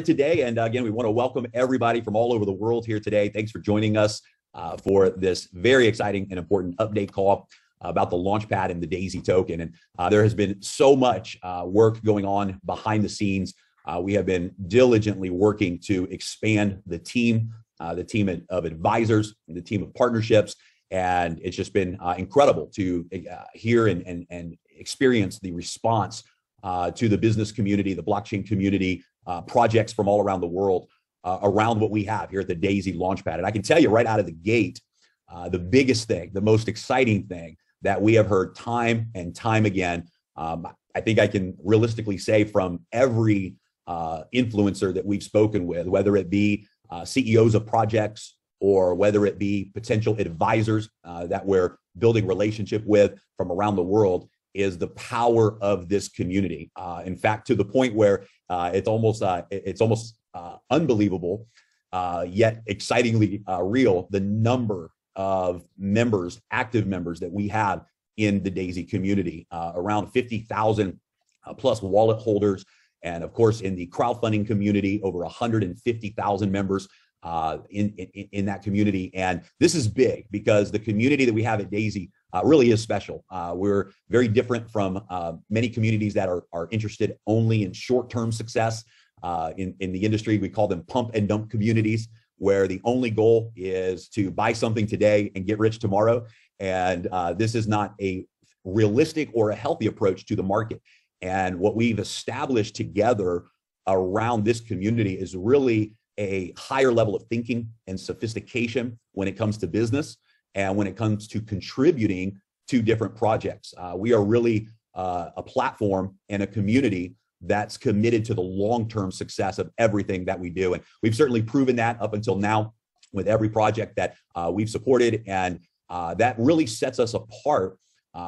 Today. And again, we want to welcome everybody from all over the world here today. Thanks for joining us for this very exciting and important update call about the Launchpad and the Daisy token. And there has been so much work going on behind the scenes. We have been diligently working to expand the team of advisors, and the team of partnerships. And it's just been incredible to hear and experience the response to the business community, the blockchain community, projects from all around the world around what we have here at the Daisy Launchpad. And I can tell you right out of the gate, the biggest thing, the most exciting thing that we have heard time and time again, I think I can realistically say from every influencer that we've spoken with, whether it be CEOs of projects or whether it be potential advisors that we're building relationship with from around the world, is the power of this community. In fact, to the point where it's almost unbelievable, yet excitingly real, the number of members, active members that we have in the Daisy community, around 50,000 plus wallet holders. And of course, in the crowdfunding community, over 150,000 members in that community. And this is big because the community that we have at Daisy really is special. We're very different from many communities that are interested only in short-term success. In the industry, we call them pump and dump communities, where the only goal is to buy something today and get rich tomorrow. And this is not a realistic or a healthy approach to the market. And what we've established together around this community is really a higher level of thinking and sophistication when it comes to business and when it comes to contributing to different projects. We are really a platform and a community that's committed to the long-term success of everything that we do. And we've certainly proven that up until now with every project that we've supported. And that really sets us apart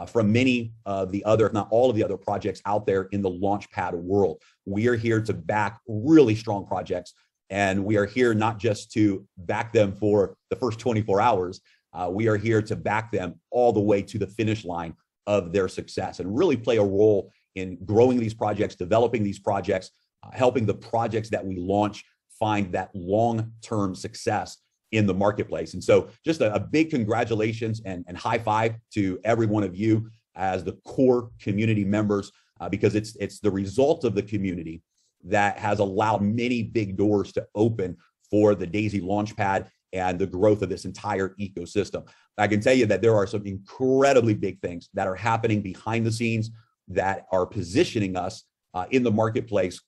from many of the other, if not all of the other projects out there in the Launchpad world. We are here to back really strong projects. And we are here not just to back them for the first 24 hours. We are here to back them all the way to the finish line of their success and really play a role in growing these projects, developing these projects, helping the projects that we launch find that long-term success in the marketplace. And so just a big congratulations and high five to every one of you as the core community members, because it's the result of the community that has allowed many big doors to open for the Daisy Launchpad and the growth of this entire ecosystem. I can tell you that there are some incredibly big things that are happening behind the scenes that are positioning us in the marketplace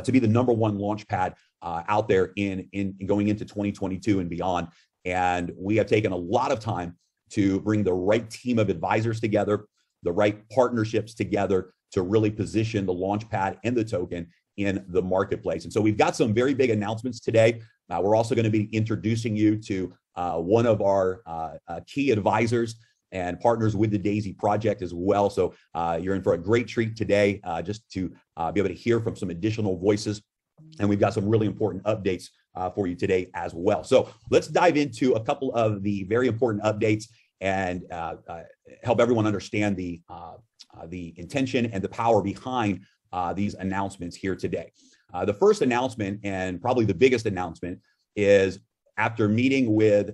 to be the #1 Launchpad out there in going into 2022 and beyond. And we have taken a lot of time to bring the right team of advisors together, the right partnerships together to really position the Launchpad and the token in the marketplace. And so we've got some very big announcements today. We're also going to be introducing you to one of our key advisors and partners with the Daisy project as well. So you're in for a great treat today, just to be able to hear from some additional voices. And we've got some really important updates for you today as well. So let's dive into a couple of the very important updates and help everyone understand the intention and the power behind these announcements here today. The first announcement, and probably the biggest announcement, is after meeting with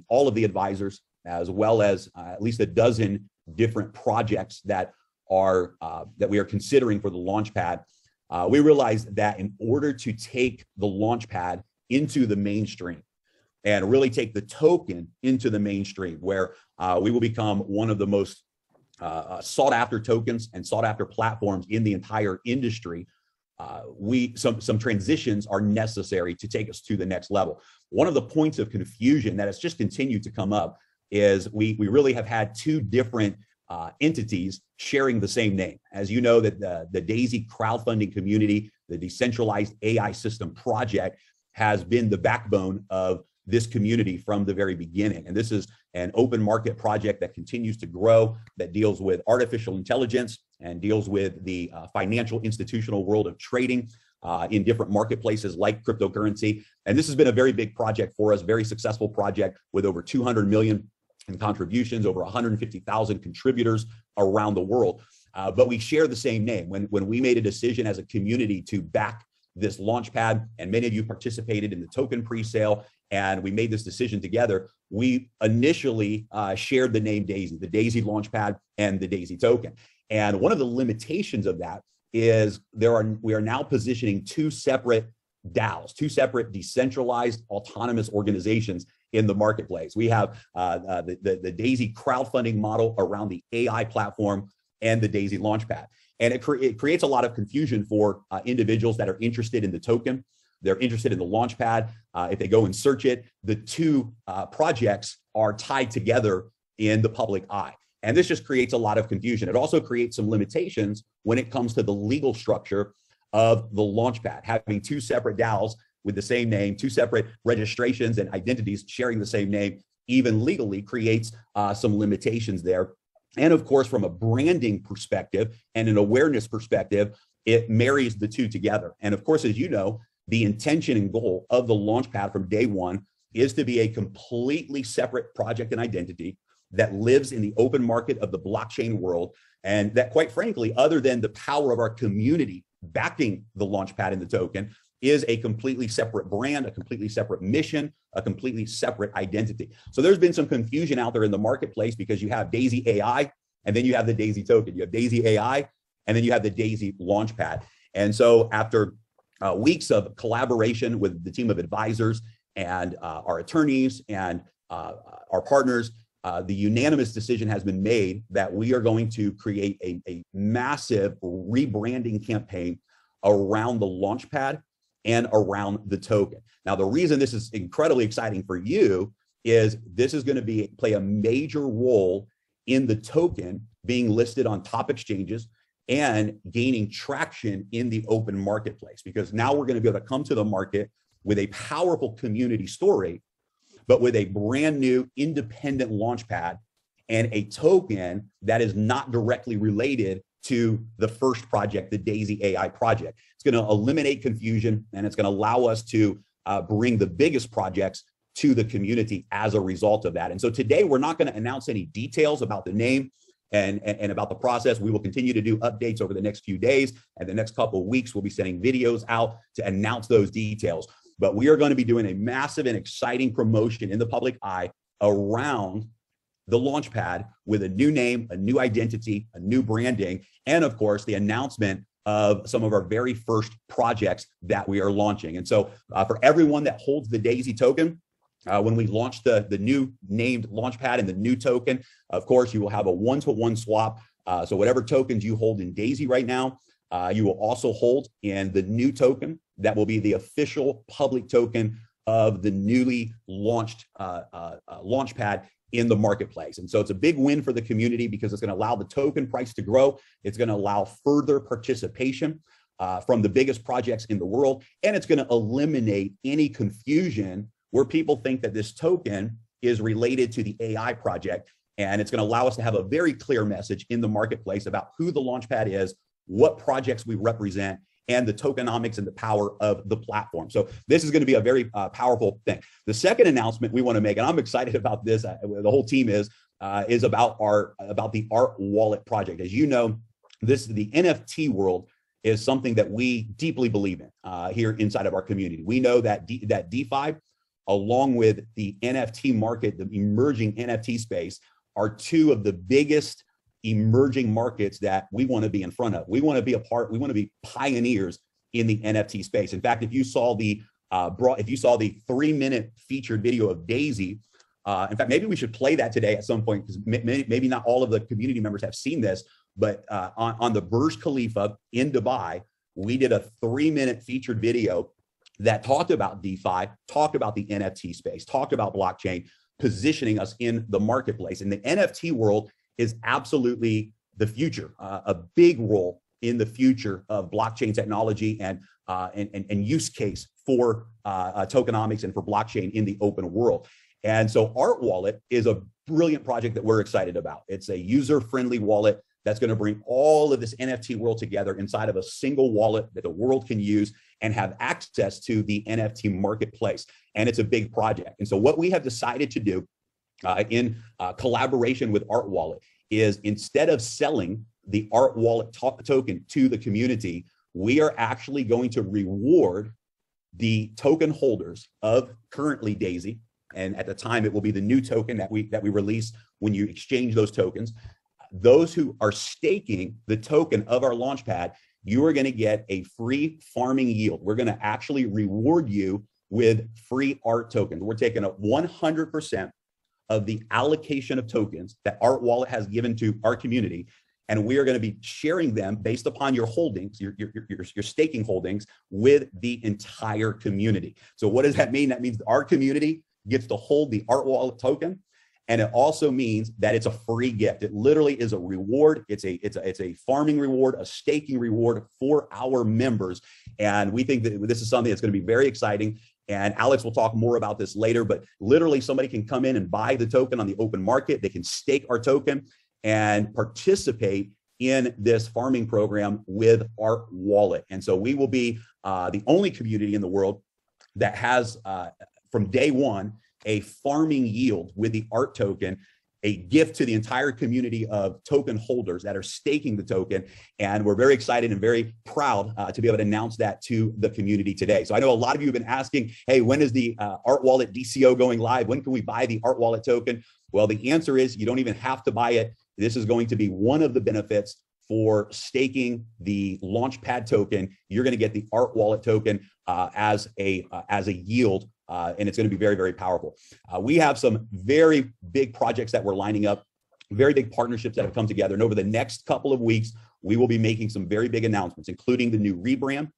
all of the advisors, as well as at least a dozen different projects that we are considering for the Launchpad, we realized that in order to take the Launchpad into the mainstream and really take the token into the mainstream, where we will become one of the most sought after tokens and sought after platforms in the entire industry, some transitions are necessary to take us to the next level. One of the points of confusion that has just continued to come up is we really have had two different entities sharing the same name. As you know, that the Daisy crowdfunding community, the Decentralized AI System project, has been the backbone of this community from the very beginning. And this is an open market project that continues to grow, that deals with artificial intelligence and deals with the financial institutional world of trading in different marketplaces like cryptocurrency. And this has been a very big project for us, very successful project with over 200 million in contributions, over 150,000 contributors around the world. But we share the same name. When we made a decision as a community to back this launch pad, and many of you participated in the token pre-sale, and we made this decision together. We initially shared the name Daisy, the Daisy Launchpad and the Daisy token. And one of the limitations of that is we are now positioning two separate DAOs, two separate decentralized autonomous organizations in the marketplace. We have the Daisy crowdfunding model around the AI platform and the Daisy Launchpad. And it creates a lot of confusion for individuals that are interested in the token. They're interested in the Launchpad. If they go and search it, the two projects are tied together in the public eye. And this just creates a lot of confusion. It also creates some limitations when it comes to the legal structure of the Launchpad. Having two separate DAOs with the same name, two separate registrations and identities sharing the same name, even legally creates some limitations there. And of course, from a branding perspective and an awareness perspective, it marries the two together. And of course, as you know, the intention and goal of the Launchpad from day one is to be a completely separate project and identity that lives in the open market of the blockchain world. And that, quite frankly, other than the power of our community backing the Launchpad and the token, is a completely separate brand, a completely separate mission, a completely separate identity. So there's been some confusion out there in the marketplace because you have Daisy AI and then you have the Daisy token. You have Daisy AI and then you have the Daisy Launchpad. And so after weeks of collaboration with the team of advisors and our attorneys and our partners, the unanimous decision has been made that we are going to create a massive rebranding campaign around the Launchpad and around the token. Now, the reason this is incredibly exciting for you is this is going to play a major role in the token being listed on top exchanges and gaining traction in the open marketplace, because now we're going to be able to come to the market with a powerful community story, but with a brand new independent Launchpad and a token that is not directly related to the first project, the Daisy AI project. It's going to eliminate confusion, and it's going to allow us to bring the biggest projects to the community as a result of that. And so today we're not going to announce any details about the name and about the process. We will continue to do updates over the next few days, and the next couple of weeks we'll be sending videos out to announce those details. But we are going to be doing a massive and exciting promotion in the public eye around the Launchpad with a new name, a new identity, a new branding, and of course, the announcement of some of our very first projects that we are launching. And so for everyone that holds the Daisy token, when we launch the new named Launchpad and the new token, of course, you will have a one-to-one swap. So whatever tokens you hold in Daisy right now, you will also hold in the new token that will be the official public token of the newly launched Launchpad in the marketplace. And so it's a big win for the community because it's going to allow the token price to grow. It's going to allow further participation from the biggest projects in the world. And it's going to eliminate any confusion where people think that this token is related to the AI project. And it's going to allow us to have a very clear message in the marketplace about who the Launchpad is, what projects we represent, and the tokenomics and the power of the platform. So this is going to be a very powerful thing. The second announcement we want to make, and I'm excited about this, the whole team is about the Art Wallet project. As you know, the NFT world is something that we deeply believe in here inside of our community. We know that that DeFi, along with the NFT market, the emerging NFT space, are two of the biggest emerging markets that we want to be in front of. We want to be a part, we want to be pioneers in the NFT space. In fact, if you saw the 3-minute featured video of Daisy, in fact, maybe we should play that today at some point, because maybe not all of the community members have seen this, but on the Burj Khalifa in Dubai, we did a 3-minute featured video that talked about DeFi, talked about the NFT space, talked about blockchain, positioning us in the marketplace. And the NFT world is absolutely the future, a big role in the future of blockchain technology and use case for tokenomics and for blockchain in the open world. And so Art Wallet is a brilliant project that we're excited about. It's a user-friendly wallet that's going to bring all of this NFT world together inside of a single wallet that the world can use and have access to the NFT marketplace. And it's a big project. And so what we have decided to do in collaboration with Art Wallet is, instead of selling the Art Wallet token to the community, we are actually going to reward the token holders of currently Daisy, and at the time it will be the new token that we release when you exchange those tokens. Those who are staking the token of our launchpad, you are going to get a free farming yield. We're going to actually reward you with free art tokens. We're taking up 100% of the allocation of tokens that Art Wallet has given to our community, and we are going to be sharing them based upon your holdings, your staking holdings, with the entire community. So what does that mean? That means our community gets to hold the Art Wallet token, and it also means that it's a free gift. It literally is a reward. It's a farming reward, a staking reward for our members, and we think that this is something that's going to be very exciting. And Alex will talk more about this later, but literally somebody can come in and buy the token on the open market. They can stake our token and participate in this farming program with Art Wallet. And so we will be the only community in the world that has, from day one, a farming yield with the Art token, a gift to the entire community of token holders that are staking the token. And we're very excited and very proud to be able to announce that to the community today. So I know a lot of you have been asking, hey, when is the Art Wallet DCO going live? When can we buy the Art Wallet token? Well, the answer is you don't even have to buy it. This is going to be one of the benefits for staking the Launchpad token. You're going to get the Art Wallet token as a yield, and it's going to be very, very powerful. We have some very big projects that we're lining up, very big partnerships that have come together. And over the next couple of weeks, we will be making some very big announcements, including the new rebrand,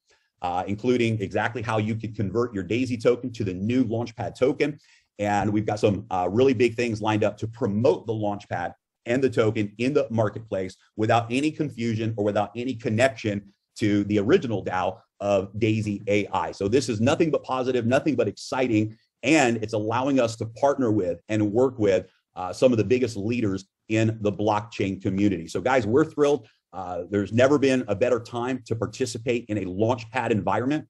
including exactly how you can convert your Daisy token to the new Launchpad token. And we've got some really big things lined up to promote the Launchpad and the token in the marketplace without any confusion or without any connection to the original DAO of Daisy AI. So this is nothing but positive, nothing but exciting, and it's allowing us to partner with and work with some of the biggest leaders in the blockchain community. So guys, we're thrilled. There's never been a better time to participate in a Launchpad environment.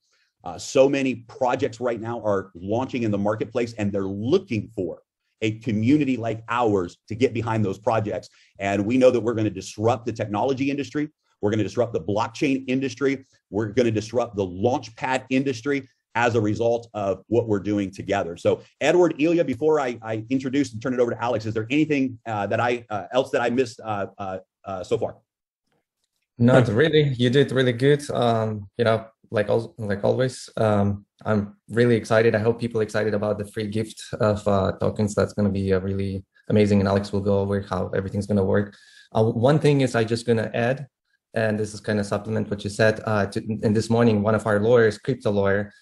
So many projects right now are launching in the marketplace, and they're looking for a community like ours to get behind those projects. And we know that we're going to disrupt the technology industry. We're going to disrupt the blockchain industry. We're going to disrupt the Launchpad industry as a result of what we're doing together. So Edward, Ilya, before I introduce and turn it over to Alex, is there anything else that I missed so far? Not really. You did really good. Like always, I'm really excited. I hope people are excited about the free gift of tokens. That's going to be really amazing. And Alex will go over how everything's going to work. One thing is I just going to add, and this is kind of supplement what you said. And this morning, one of our lawyers, crypto lawyer,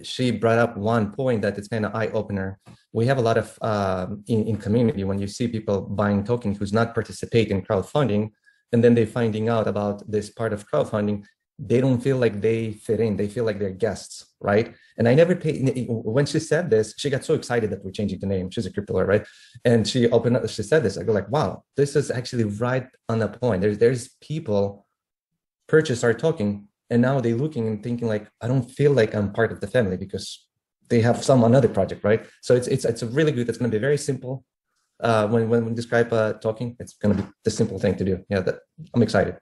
she brought up one point that it's kind of eye opener. We have a lot of in community when you see people buying tokens who's not participating in crowdfunding, and then they're finding out about this part of crowdfunding. They don't feel like they fit in. They feel like they're guests, right? And I never paid. When she said this, she got so excited that we're changing the name. She's a crypto lawyer, right? And she opened up. She said this. I go like, wow, this is actually right on the point. There's people purchase our token, and now they're looking and thinking like, I don't feel like I'm part of the family because they have some another project, right? So it's a really good. It's going to be very simple. When we describe token, it's going to be the simple thing to do. Yeah, I'm excited.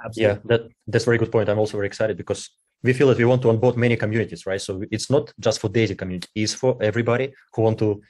Absolutely. Yeah, that's a very good point. I'm also very excited because we feel that we want to onboard many communities, right? So it's not just for Daisy community, it's for everybody who want to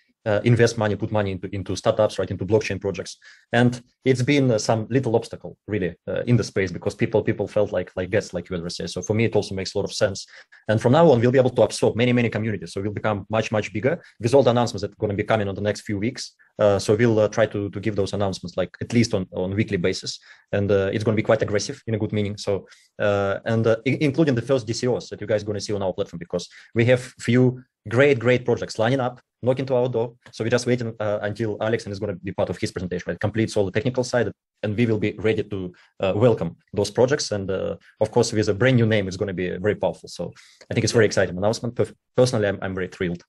invest money, put money into startups, right, into blockchain projects. And it's been some little obstacle really in the space because people felt like guests, like you already say. So for me, it also makes a lot of sense. And from now on, we'll be able to absorb many communities. So we'll become much bigger with all the announcements that are going to be coming on the next few weeks. So we'll try to give those announcements like at least on weekly basis. And it's going to be quite aggressive in a good meaning. So, including the first DCOs that you guys are going to see on our platform, because we have few great projects lining up, knocking to our door. So we're just waiting until Alex is going to be part of his presentation, right? Completes all the technical side, and we will be ready to welcome those projects. And of course, with a brand new name, it's going to be very powerful. So I think it's a very exciting announcement. Personally, I'm very thrilled.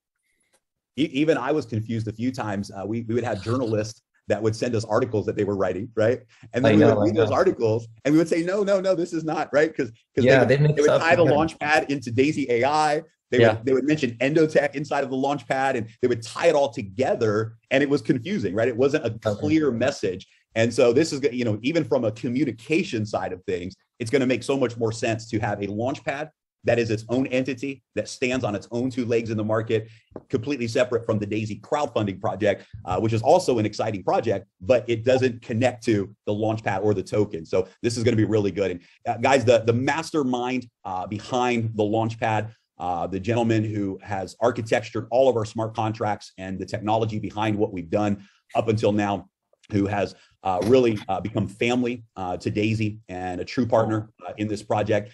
Even I was confused a few times. We would have journalists that would send us articles that they were writing, right? And then we would read those articles and we would say, no, this is not, right? Because they would tie the Launchpad into Daisy AI. They would mention EndoTech inside of the Launchpad, and they would tie it all together, and it was confusing, right? It wasn't a clear message. And so this is, even from a communication side of things, it's going to make so much more sense to have a launchpad that is its own entity, that stands on its own two legs in the market, completely separate from the Daisy crowdfunding project, which is also an exciting project, but it doesn't connect to the launchpad or the token. So this is going to be really good. And guys, the mastermind behind the launchpad, the gentleman who has architectured all of our smart contracts and the technology behind what we've done up until now, who has really become family to Daisy and a true partner in this project,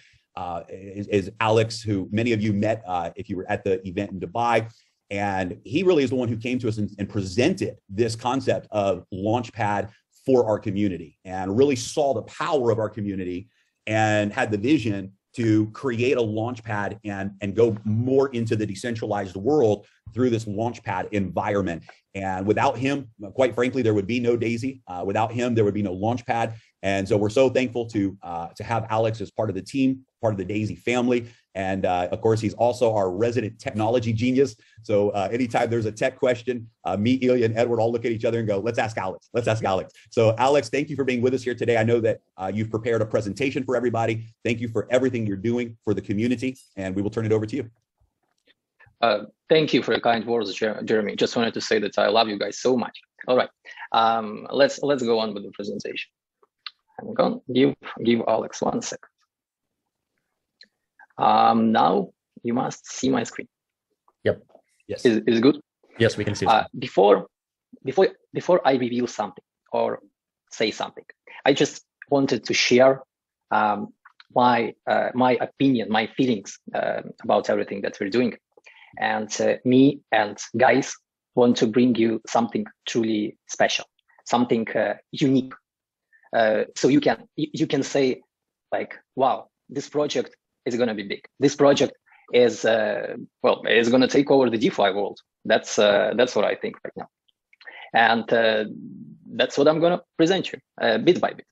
is Alex, who many of you met if you were at the event in Dubai. And he really is the one who came to us and presented this concept of Launchpad for our community, and really saw the power of our community and had the vision to create a launchpad and go more into the decentralized world through this launchpad environment. And without him, quite frankly, there would be no Daisy. Without him, there would be no launchpad. And so we're so thankful to have Alex as part of the team, part of the Daisy family. And of course, he's also our resident technology genius. So anytime there's a tech question, me, Ilya, and Edward all look at each other and go, let's ask Alex. Let's ask Alex. So Alex, thank you for being with us here today. I know that you've prepared a presentation for everybody. Thank you for everything you're doing for the community. And we will turn it over to you. Thank you for your kind words, Jeremy. Just wanted to say that I love you guys so much. All right, let's go on with the presentation. I'm going to give Alex 1 second. Now you must see my screen. Yep. Yes. Is good? Yes, we can see. Before I reveal something or say something, I just wanted to share my opinion, my feelings about everything that we're doing. And me and guys want to bring you something truly special, something unique. So you can say like, wow, this project is going to be big. This project is is going to take over the DeFi world. That's what I think right now, and that's what I'm going to present you bit by bit.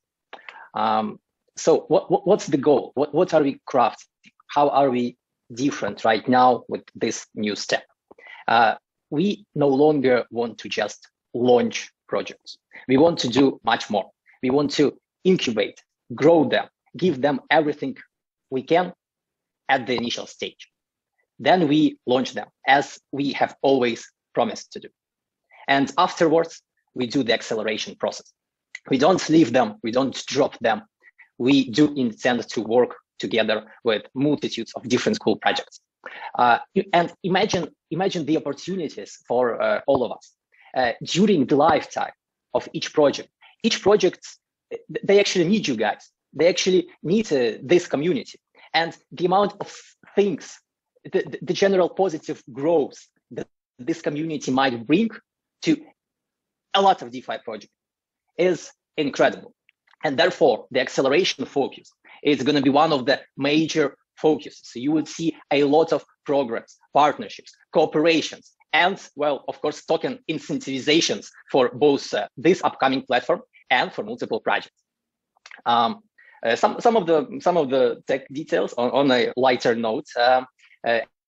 So what's the goal? What are we crafting? How are we different right now with this new step? We no longer want to just launch projects. We want to do much more. We want to incubate, grow them, give them everything we can at the initial stage. Then we launch them, as we have always promised to do. And afterwards, we do the acceleration process. We don't leave them, we don't drop them. We do intend to work together with multitudes of different cool projects. And imagine the opportunities for all of us during the lifetime of each project. Each project, they actually need you guys. They actually need this community. And the amount of things, the general positive growth that this community might bring to a lot of DeFi projects is incredible. And therefore, the acceleration focus is going to be one of the major focuses. So you will see a lot of programs, partnerships, cooperations, and, well, of course, token incentivizations for both this upcoming platform and for multiple projects. Some of the tech details on a lighter note.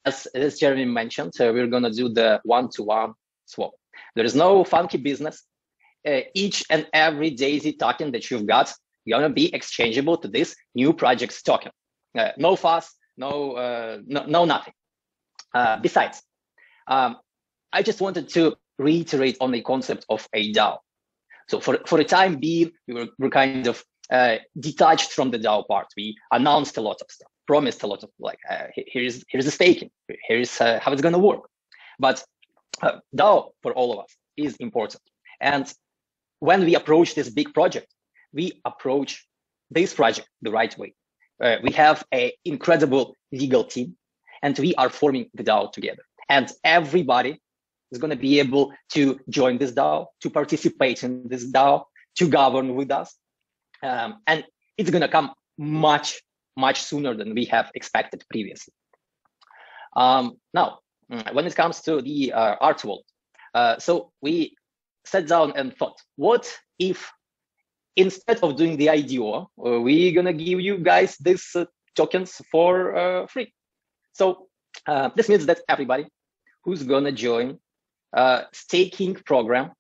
As Jeremy mentioned, we're going to do the one-to-one swap. There is no funky business. Each and every Daisy token that you've got going to be exchangeable to this new project's token. No fuss, no nothing. Besides, I just wanted to reiterate on the concept of a DAO. So for the time being, we're kind of detached from the DAO part. We announced a lot of stuff, promised a lot of here's the staking, here's how it's going to work. But DAO for all of us is important. And when we approach this big project, we approach this project the right way. We have an incredible legal team, and we are forming the DAO together. And everybody is going to be able to join this DAO, to participate in this DAO, to govern with us. And it's going to come much sooner than we have expected previously. Now, when it comes to the art world, so we sat down and thought, what if instead of doing the IDO, we're going to give you guys these tokens for free? So this means that everybody who's going to join staking program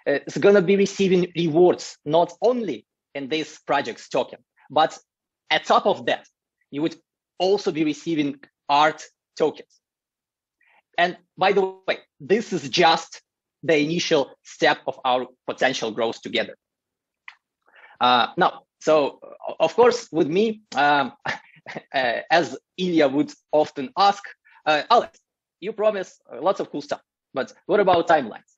is going to be receiving rewards, not only in this project's token, but at top of that, you would also be receiving art tokens. And by the way, this is just the initial step of our potential growth together. Now, so of course, with me, as Ilya would often ask, Alex, you promise lots of cool stuff, but what about timelines?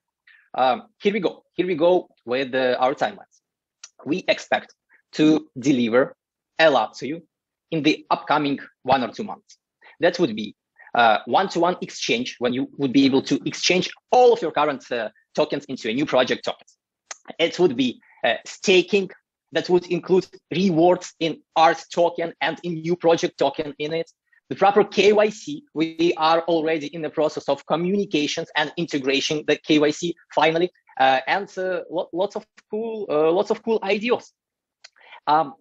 Here we go. Here we go with our timelines. We expect to deliver a lot to you in the upcoming 1 or 2 months. That would be one-to-one exchange, when you would be able to exchange all of your current tokens into a new project tokens. It would be staking that would include rewards in art token and in new project token in it. The proper KYC, we are already in the process of communications and integration the KYC finally, and lots of cool ideas. I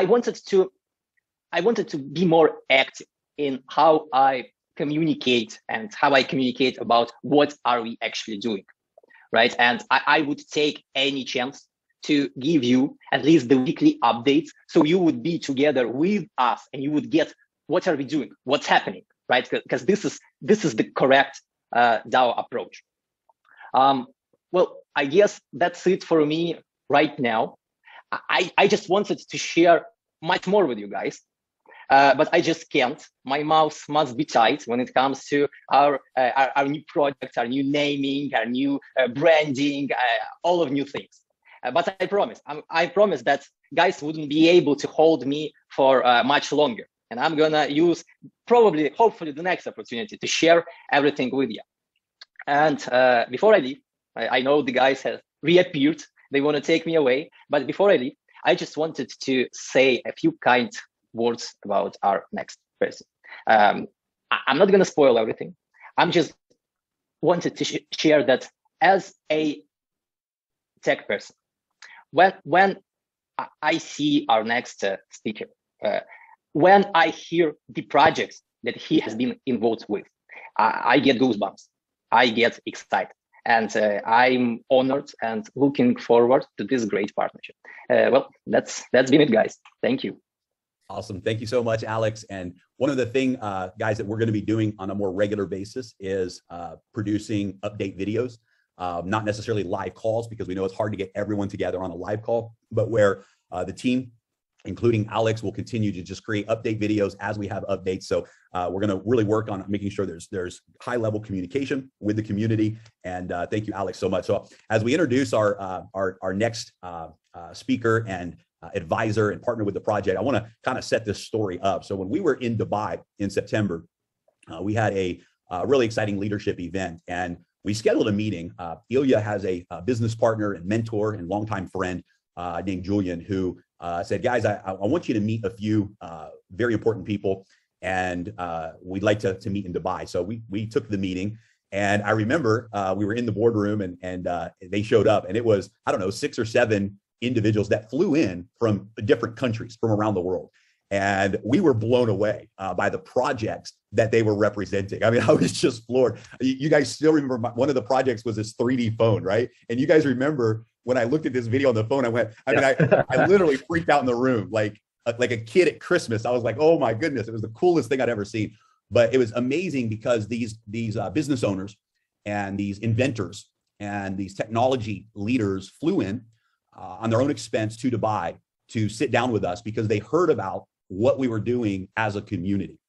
wanted to be more active in how I communicate and how I communicate about what are we actually doing, right? And I would take any chance to give you at least the weekly updates, so you would be together with us and you would get what are we doing, what's happening, right? Because this is the correct DAO approach. Well, I guess that's it for me right now. I just wanted to share much more with you guys, but I just can't. My mouth must be tight when it comes to our new projects, our new naming, our new branding, all of new things. But I promise that guys wouldn't be able to hold me for much longer. And I'm gonna use hopefully the next opportunity to share everything with you. And before I leave, I know the guys have reappeared. They want to take me away. But before I leave, I just wanted to say a few kind words about our next person. I'm not going to spoil everything. I'm just wanted to share that as a tech person, when I see our next speaker, when I hear the projects that he has been involved with, I get goosebumps. I get excited. And I'm honored and looking forward to this great partnership. Well, that's been it, guys. Thank you. Awesome. Thank you so much, Alex. And one of the things, guys, that we're going to be doing on a more regular basis is producing update videos, not necessarily live calls, because we know it's hard to get everyone together on a live call, but where the team, including Alex, will continue to just create update videos as we have updates. So we're going to really work on making sure there's high level communication with the community. And thank you, Alex, so much. So as we introduce our next speaker and advisor and partner with the project, I want to kind of set this story up. So when we were in Dubai in September, we had a really exciting leadership event, and we scheduled a meeting. Ilya has a business partner and mentor and longtime friend named Julian, who said, guys, I want you to meet a few very important people, and we'd like to meet in Dubai. So we took the meeting, and I remember we were in the boardroom, and they showed up, and it was, I don't know, 6 or 7 individuals that flew in from different countries from around the world. And we were blown away by the projects that they were representing. I mean, I was just floored. You guys still remember one of the projects was this 3D phone, right? And you guys remember when I looked at this video on the phone, I went, I literally freaked out in the room, like a kid at Christmas. I was like, oh my goodness, it was the coolest thing I'd ever seen. But it was amazing because these business owners and these inventors and these technology leaders flew in on their own expense to Dubai to sit down with us, because they heard about what we were doing as a community,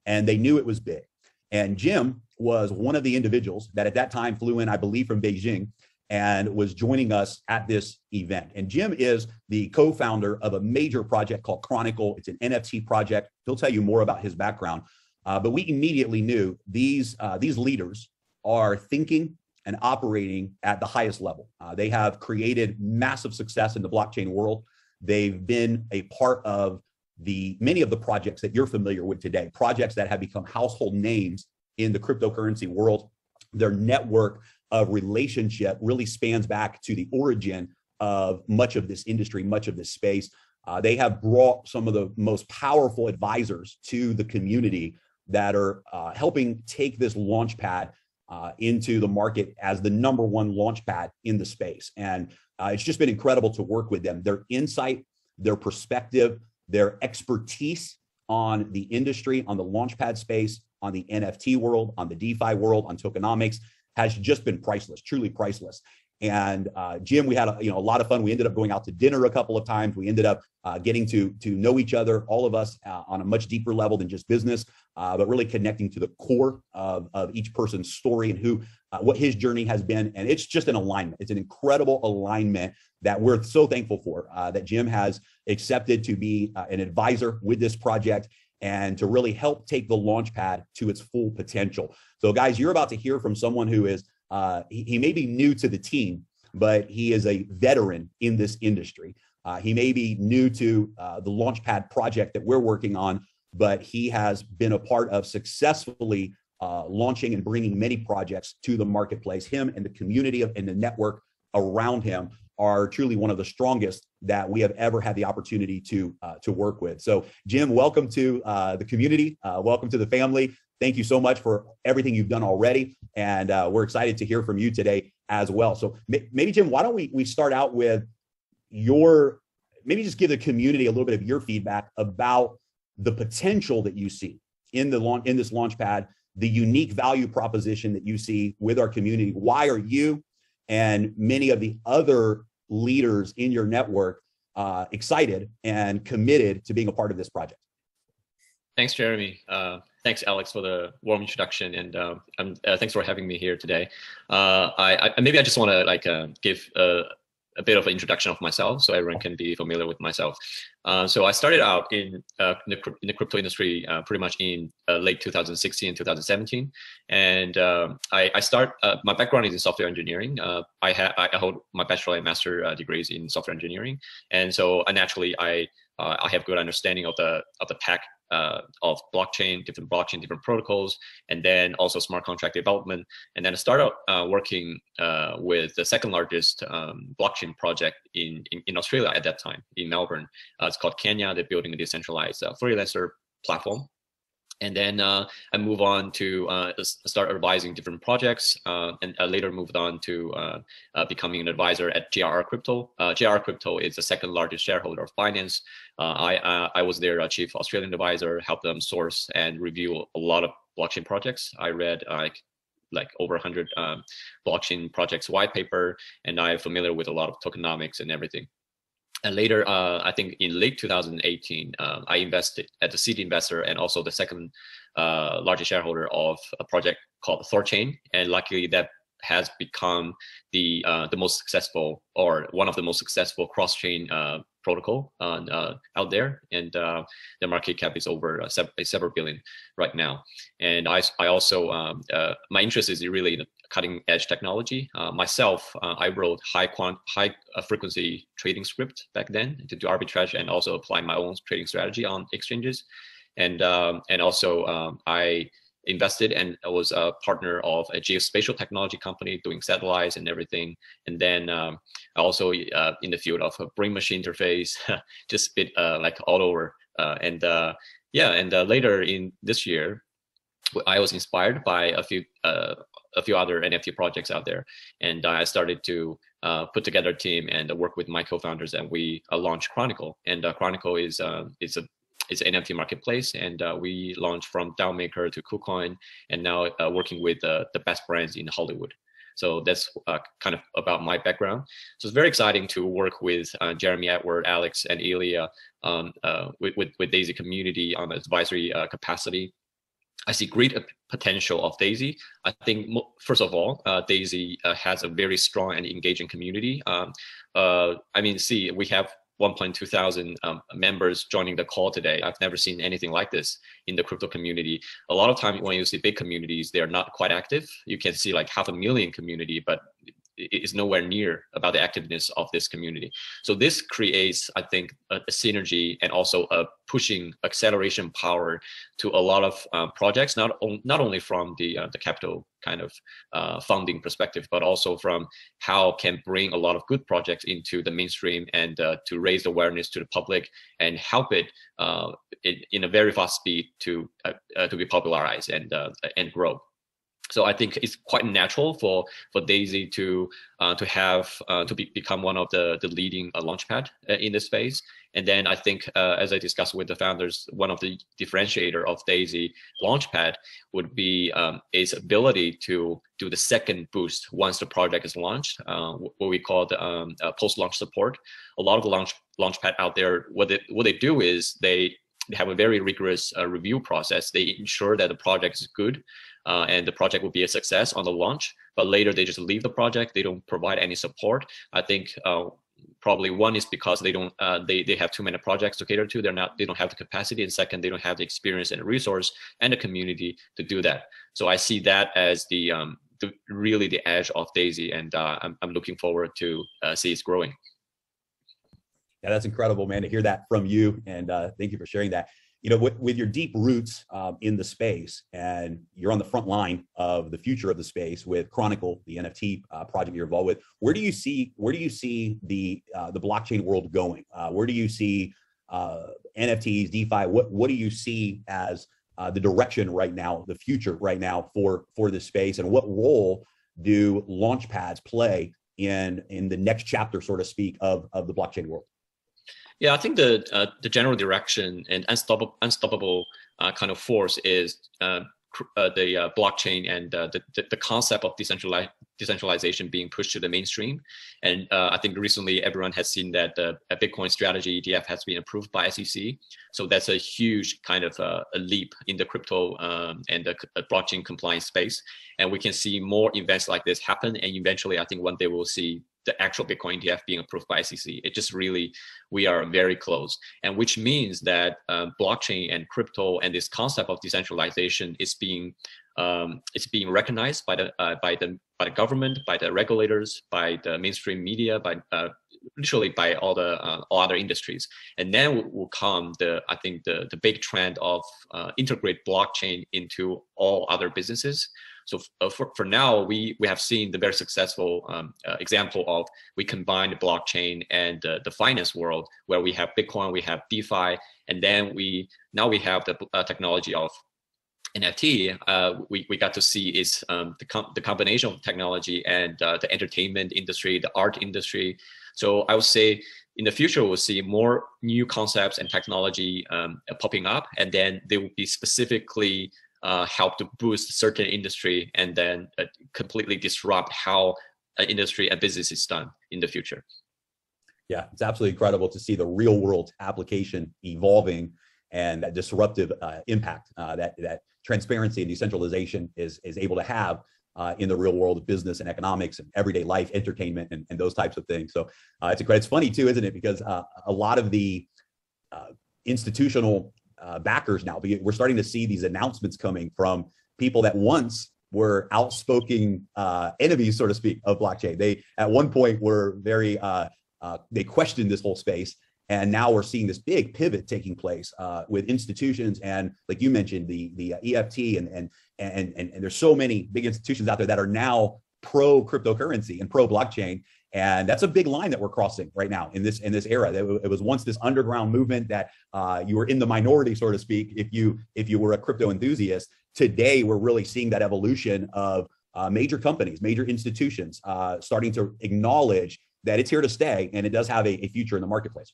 and they knew it was big. And Jim was one of the individuals that at that time flew in, I believe, from Beijing, and was joining us at this event. And Jim is the co-founder of a major project called Chronicle. It's an NFT project. He'll tell you more about his background. But we immediately knew these leaders are thinking and operating at the highest level. They have created massive success in the blockchain world. They've been a part of many of the projects that you're familiar with today, projects that have become household names in the cryptocurrency world. Their network of relationship really spans back to the origin of much of this industry, much of this space. They have brought some of the most powerful advisors to the community that are helping take this launchpad into the market as the #1 launchpad in the space. And it's just been incredible to work with them. Their insight, their perspective, their expertise on the industry, on the launchpad space, on the NFT world, on the DeFi world, on tokenomics has just been priceless, truly priceless. And Jim, we had a lot of fun. We ended up going out to dinner a couple of times. We ended up getting to know each other, all of us, on a much deeper level than just business, but really connecting to the core of each person's story and who, what his journey has been. And it's just an alignment. It's an incredible alignment that we're so thankful for, that Jim has accepted to be an advisor with this project and to really help take the Launchpad to its full potential. So guys, you're about to hear from someone who is, he may be new to the team, but he is a veteran in this industry. He may be new to the Launchpad project that we're working on, but he has been a part of successfully launching and bringing many projects to the marketplace. Him and the community and the network around him are truly one of the strongest that we have ever had the opportunity to work with. So Jim, welcome to the community. Welcome to the family. Thank you so much for everything you've done already. And we're excited to hear from you today as well. So maybe Jim, why don't we start out with maybe just give the community a little bit of your feedback about the potential that you see in this Launchpad, the unique value proposition that you see with our community. Why are you and many of the other leaders in your network excited and committed to being a part of this project? Thanks, Jeremy. Thanks, Alex, for the warm introduction, and thanks for having me here today. Maybe I just want to give a bit of an introduction of myself, so everyone can be familiar with myself. So I started out in the crypto industry pretty much in late 2016, 2017, and my background is in software engineering. I hold my bachelor and master degrees in software engineering, and so naturally I have good understanding of the tech of blockchain, different protocols, and then also smart contract development. And then I started working with the second largest blockchain project in Australia at that time, in Melbourne. It's called Kenya. They're building a decentralized freelancer platform. And then I move on to start advising different projects, and I later moved on to becoming an advisor at JRR Crypto. JRR Crypto is the second largest shareholder of Binance. I was their chief Australian advisor, helped them source and review a lot of blockchain projects. I read like over 100 blockchain projects white paper, and I'm familiar with a lot of tokenomics and everything. And later, I think in late 2018, I invested as a seed investor and also the second largest shareholder of a project called Thorchain. And luckily, that has become the most successful, or one of the most successful cross-chain protocol out there. And the market cap is over several billion right now. And I also, my interest is really in cutting edge technology. Myself, I wrote high frequency trading script back then to do arbitrage and also apply my own trading strategy on exchanges. And also I invested and I was a partner of a geospatial technology company doing satellites and everything. And then also in the field of a brain machine interface, just a bit like all over. And later in this year, I was inspired by a few other NFT projects out there, and I started to put together a team and work with my co-founders, and we launched Chronicle. And Chronicle is an NFT marketplace, and we launched from DAO Maker to KuCoin, and now working with the best brands in Hollywood. So that's kind of about my background. So it's very exciting to work with Jeremy, Edward, Alex, and Ilya with Daisy community on the advisory capacity. I see great potential of Daisy. I think, first of all, Daisy has a very strong and engaging community. I mean, we have 1.2 thousand members joining the call today. I've never seen anything like this in the crypto community. A lot of time when you see big communities, they're not quite active. You can see like 500,000 community, but is nowhere near about the activeness of this community. So this creates, I think, a synergy and also a pushing acceleration power to a lot of projects, not only from the capital kind of funding perspective, but also from how can bring a lot of good projects into the mainstream and to raise awareness to the public and help it in a very fast speed to be popularized and grow. So I think it's quite natural for Daisy to become one of the leading launchpad in this space. And then I think, as I discussed with the founders, one of the differentiator of Daisy Launchpad would be its ability to do the second boost once the project is launched, what we call the post-launch support. A lot of the Launchpad out there, what they do is they have a very rigorous review process. They ensure that the project is good and the project will be a success on the launch, but later they just leave the project. They don't provide any support. I think probably one is because they don't they have too many projects to cater to. They don't have the capacity, and second, they don't have the experience and resource and the community to do that. So I see that as the really the edge of Daisy, and I'm looking forward to see it's growing. Yeah, that's incredible, man, to hear that from you, and thank you for sharing that. You know, with your deep roots in the space, and you're on the front line of the future of the space with Chronicle, the NFT project you're involved with. Where do you see the blockchain world going? Where do you see NFTs, DeFi? What do you see as the direction right now, the future right now for this space, and what role do launchpads play in the next chapter, so to speak, of the blockchain world? Yeah, I think the general direction and unstoppable kind of force is the blockchain and the concept of decentralization being pushed to the mainstream. And I think recently everyone has seen that a Bitcoin strategy ETF has been approved by SEC. So that's a huge kind of a leap in the crypto and the blockchain compliance space. And we can see more events like this happen. And eventually, I think one day we'll see the actual Bitcoin ETF being approved by SEC. It just really, we are very close, and which means that blockchain and crypto and this concept of decentralization is being recognized by the government, by the regulators, by the mainstream media, by literally by all other industries. And then will come I think the big trend of integrate blockchain into all other businesses. So for now, we have seen the very successful example of we combine the blockchain and the finance world, where we have Bitcoin, we have DeFi, and then now we have the technology of NFT. We got to see is the combination of technology and the entertainment industry, the art industry. So I would say in the future, we'll see more new concepts and technology popping up, and then they will be specifically help to boost certain industry and then completely disrupt how an industry and business is done in the future. Yeah, it's absolutely incredible to see the real world application evolving and that disruptive impact that transparency and decentralization is able to have in the real world of business and economics and everyday life, entertainment, and those types of things. So it's funny too, isn't it? Because a lot of the institutional backers now, we're starting to see these announcements coming from people that once were outspoken enemies, so to speak, of blockchain. They at one point were very they questioned this whole space, and now we're seeing this big pivot taking place with institutions, and like you mentioned, the EFT and there's so many big institutions out there that are now pro cryptocurrency and pro blockchain. And that's a big line that we're crossing right now in this era. It was once this underground movement that you were in the minority, so to speak, if you were a crypto enthusiast. Today, we're really seeing that evolution of major companies, major institutions starting to acknowledge that it's here to stay and it does have a future in the marketplace.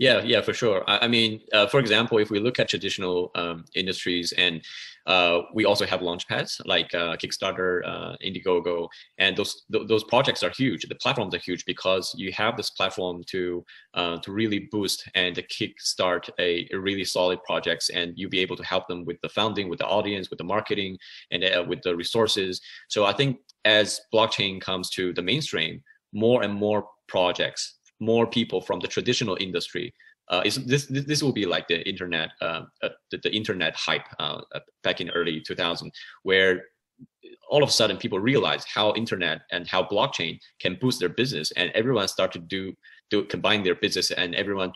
Yeah, for sure. I mean, for example, if we look at traditional industries, and we also have launchpads like Kickstarter, Indiegogo, and those projects are huge. The platforms are huge because you have this platform to really boost and to kickstart a really solid projects, and you'll be able to help them with the funding, with the audience, with the marketing, and with the resources. So I think as blockchain comes to the mainstream, more and more projects, more people from the traditional industry. This will be like the internet, the internet hype back in early 2000, where all of a sudden people realize how internet and how blockchain can boost their business, and everyone start to combine their business, and everyone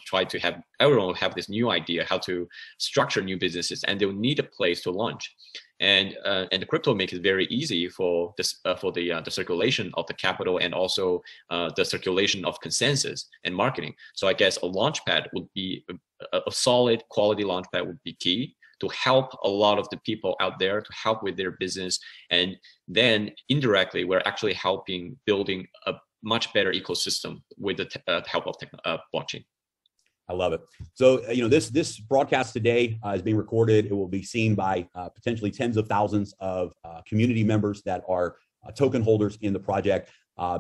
will have this new idea how to structure new businesses, and they'll need a place to launch. And the crypto makes it very easy for this for the circulation of the capital, and also the circulation of consensus and marketing. So I guess a launchpad would be a solid quality launchpad would be key to help a lot of the people out there to help with their business, and then indirectly we're actually helping building a much better ecosystem with the help of blockchain. I love it. So, this broadcast today is being recorded. It will be seen by potentially tens of thousands of community members that are token holders in the project.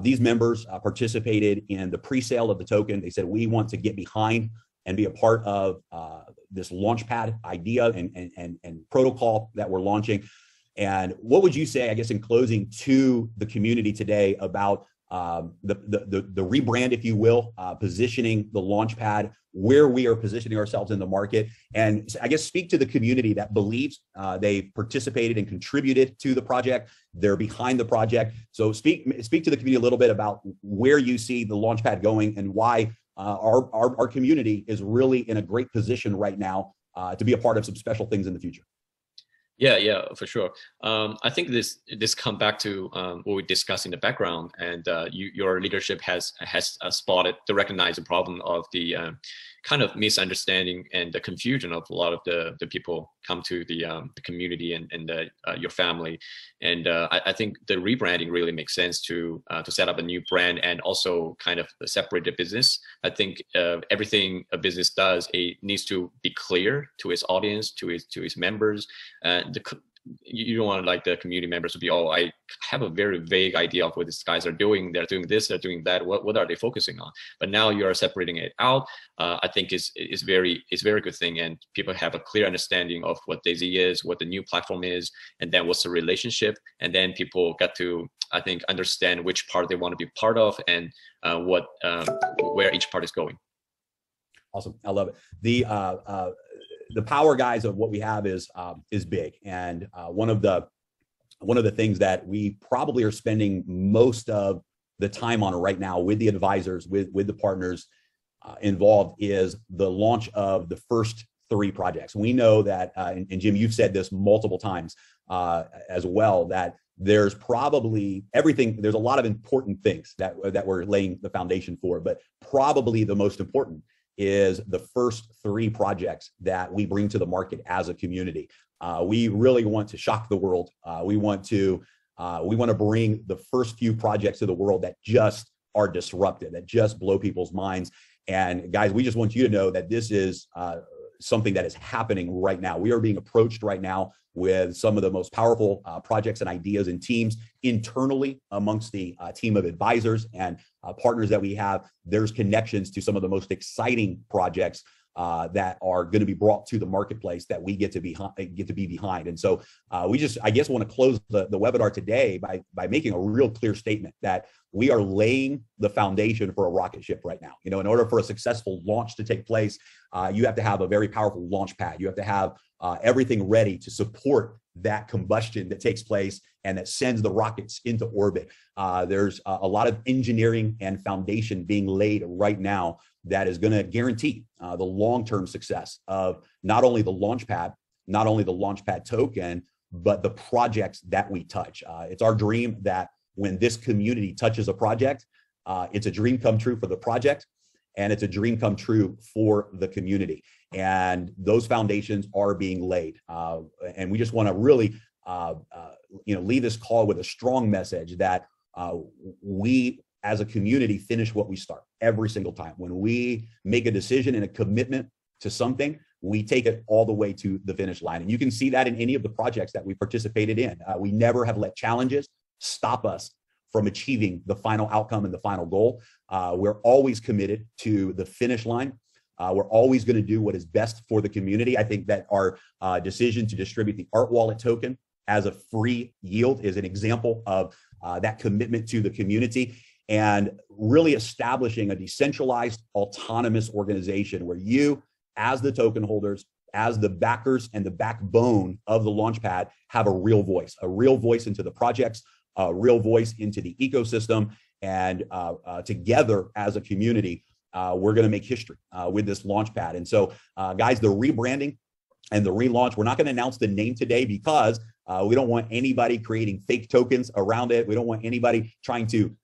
These members participated in the pre-sale of the token. They said, we want to get behind and be a part of this launchpad idea and protocol that we're launching. And what would you say, I guess, in closing to the community today about the rebrand, if you will, positioning the launchpad, where we are positioning ourselves in the market, and I guess speak to the community that believes they've participated and contributed to the project, they're behind the project. So speak to the community a little bit about where you see the launchpad going and why our community is really in a great position right now to be a part of some special things in the future. Yeah, for sure. I think this come back to what we discussed in the background, and your leadership has spotted to recognize the problem of the kind of misunderstanding and the confusion of a lot of the people come to the community and your family. And I think the rebranding really makes sense to set up a new brand and also kind of separate the business. I think everything a business does, it needs to be clear to its audience, to its members. You don't want like the community members to be, oh, I have a very vague idea of what these guys are doing. They're doing this, they're doing that. What are they focusing on? But now you are separating it out. I think it's very good thing, and people have a clear understanding of what Daisy is, what the new platform is, and then what's the relationship. And then people got to, I think, understand which part they want to be part of and where each part is going. Awesome, I love it. The power, guys, of what we have is big, and one of the things that we probably are spending most of the time on right now with the advisors, with the partners involved, is the launch of the first 3 projects. We know that, and Jim, you've said this multiple times as well, that there's probably there's a lot of important things that we're laying the foundation for, but probably the most important is the first 3 projects that we bring to the market as a community. We really want to shock the world. We want to bring the first few projects to the world that just are disruptive, that just blow people's minds. And guys, we just want you to know that this is something that is happening right now. We are being approached right now with some of the most powerful projects and ideas and teams internally amongst the team of advisors and partners that we have. There's connections to some of the most exciting projects that are going to be brought to the marketplace that we get to be behind. And so we just, I guess, want to close the webinar today by making a real clear statement that we are laying the foundation for a rocket ship right now. In order for a successful launch to take place, you have to have a very powerful launch pad. You have to have everything ready to support that combustion that takes place and that sends the rockets into orbit. There's a lot of engineering and foundation being laid right now that is going to guarantee the long-term success of not only the launchpad token, but the projects that we touch. It's our dream that when this community touches a project, it's a dream come true for the project, and it's a dream come true for the community. And those foundations are being laid. And we just want to really, leave this call with a strong message that we as a community finish what we start every single time. When we make a decision and a commitment to something, we take it all the way to the finish line. And you can see that in any of the projects that we participated in. We never have let challenges stop us from achieving the final outcome and the final goal. We're always committed to the finish line. We're always going to do what is best for the community. I think that our decision to distribute the Art Wallet token as a free yield is an example of that commitment to the community, and really establishing a decentralized, autonomous organization where you, as the token holders, as the backers and the backbone of the Launchpad, have a real voice into the projects, a real voice into the ecosystem, and together as a community, we're going to make history with this Launchpad. And so, guys, the rebranding and the relaunch, we're not going to announce the name today because we don't want anybody creating fake tokens around it. We don't want anybody trying to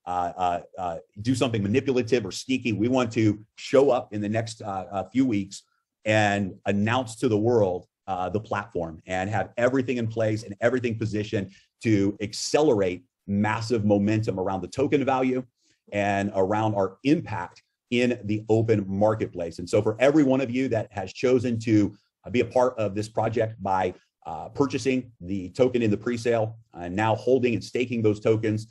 do something manipulative or sneaky. We want to show up in the next few weeks and announce to the world the platform and have everything in place and everything positioned to accelerate massive momentum around the token value and around our impact in the open marketplace. And so for every one of you that has chosen to be a part of this project by purchasing the token in the pre-sale and now holding and staking those tokens,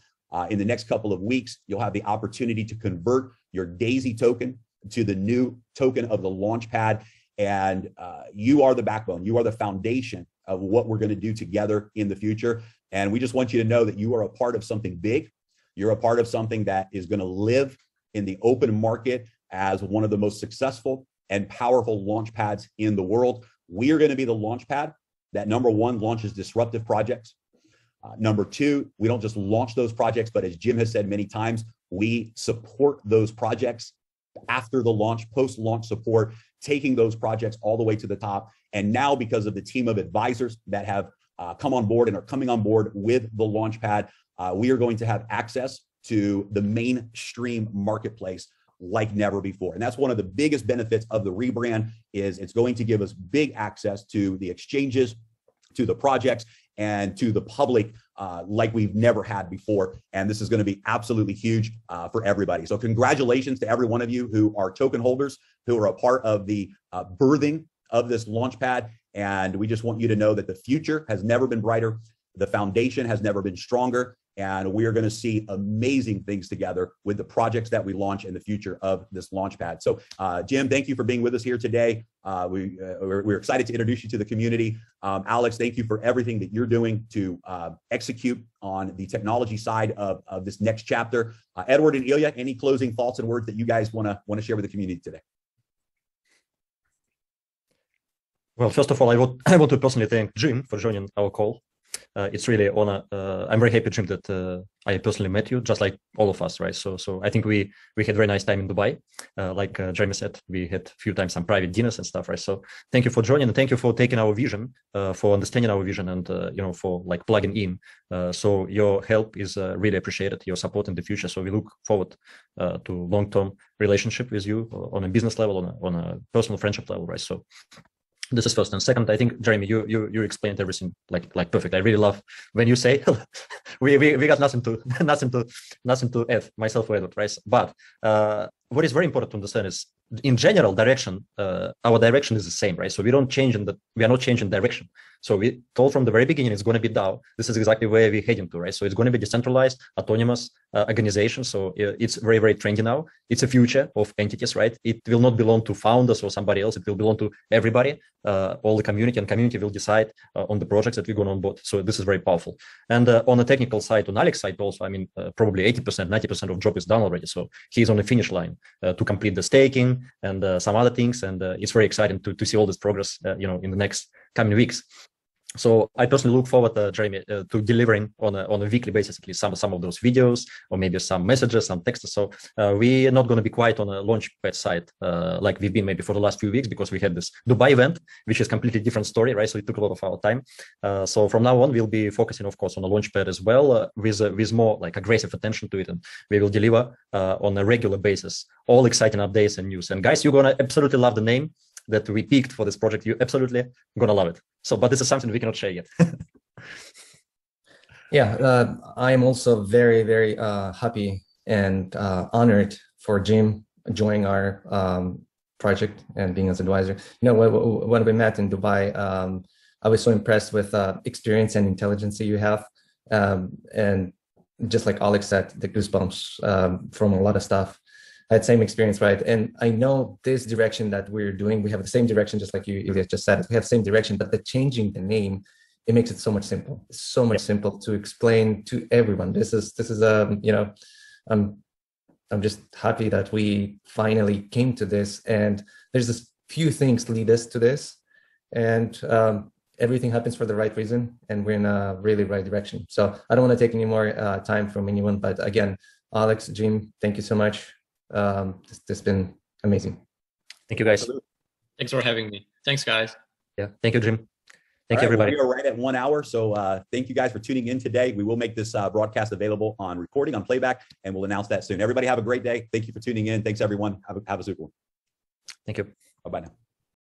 in the next couple of weeks, you'll have the opportunity to convert your Daisy token to the new token of the Launchpad. And you are the backbone. You are the foundation of what we're going to do together in the future. And we just want you to know that you are a part of something big. You're a part of something that is going to live in the open market as one of the most successful and powerful launchpads in the world. We are going to be the launchpad that, number one, launches disruptive projects. Number two, we don't just launch those projects, but as Jim has said many times, we support those projects after the launch, post-launch support, taking those projects all the way to the top. And now, because of the team of advisors that have come on board and are coming on board with the Launchpad, we are going to have access to the mainstream marketplace like never before. And that's one of the biggest benefits of the rebrand, is it's going to give us big access to the exchanges, to the projects, and to the public like we've never had before. And this is going to be absolutely huge for everybody. So congratulations to every one of you who are token holders, who are a part of the birthing of this Launchpad. And we just want you to know that the future has never been brighter. The foundation has never been stronger. And we are going to see amazing things together with the projects that we launch in the future of this Launchpad. So Jim, thank you for being with us here today. We're excited to introduce you to the community. Alex, thank you for everything that you're doing to execute on the technology side of this next chapter. Edward and Ilya, any closing thoughts and words that you guys want to share with the community today? Well, first of all, I want to personally thank Jim for joining our call. It's really an honor. I'm very happy, Jim, that I personally met you, just like all of us, right? So I think we had a very nice time in Dubai. Like Jeremy said, we had a few times some private dinners and stuff, right? So thank you for joining, and thank you for taking our vision, for understanding our vision, and for like plugging in. So your help is really appreciated, your support in the future. So we look forward to long-term relationship with you on a business level, on a personal friendship level, right? So this is first. And second, I think, Jeremy, you explained everything like perfect. I really love when you say we got nothing to add, myself or Edward, right? But what is very important to understand is, in general direction, our direction is the same, right? So we are not changing direction. So we told from the very beginning it's going to be DAO. This is exactly where we're heading to, right? So it's going to be decentralized, autonomous organization. So it's very, very trendy now. It's a future of entities, right? It will not belong to founders or somebody else. It will belong to everybody, all the community, and community will decide on the projects that we're going to onboard. So this is very powerful. And on the technical side, on Alex's side also, I mean, probably 80%, 90% of job is done already. So he's on the finish line to complete the staking and some other things. And it's very exciting to see all this progress, in the next coming weeks. So I personally look forward, Jeremy, to delivering on a weekly basis, at least some of those videos, or maybe some messages, some texts. So we are not going to be quiet on a Launchpad side like we've been maybe for the last few weeks, because we had this Dubai event, which is completely different story, right? So it took a lot of our time. So from now on, we'll be focusing, of course, on the Launchpad as well, with more like aggressive attention to it, and we will deliver on a regular basis all exciting updates and news. And guys, you're gonna absolutely love the name that we picked for this project. You're absolutely gonna love it. So, but this is something we cannot share yet. Yeah, I am also very, very happy and honored for Jim joining our project and being as advisor. When we met in Dubai, I was so impressed with experience and intelligence that you have, and just like Alex said, the goosebumps from a lot of stuff. I had same experience, right? And I know this direction that we're doing, we have the same direction, just like you, Ilya, just said. We have the same direction, but the changing the name, it makes it so much simple. It's so much simple to explain to everyone. This is I'm just happy that we finally came to this, and there's this few things lead us to this, and everything happens for the right reason, and we're in a really right direction. So I don't want to take any more time from anyone, but again, Alex, Jim, thank you so much. This has been amazing. Thank you, guys. Thanks for having me. Thanks, guys. Yeah, thank you, Jim. Thank you, everybody. We are right at 1 hour, so thank you guys for tuning in today. We will make this broadcast available on recording, on playback, and we'll announce that soon. Everybody have a great day. Thank you for tuning in. Thanks, everyone. Have a super one. Thank you. Bye-bye now.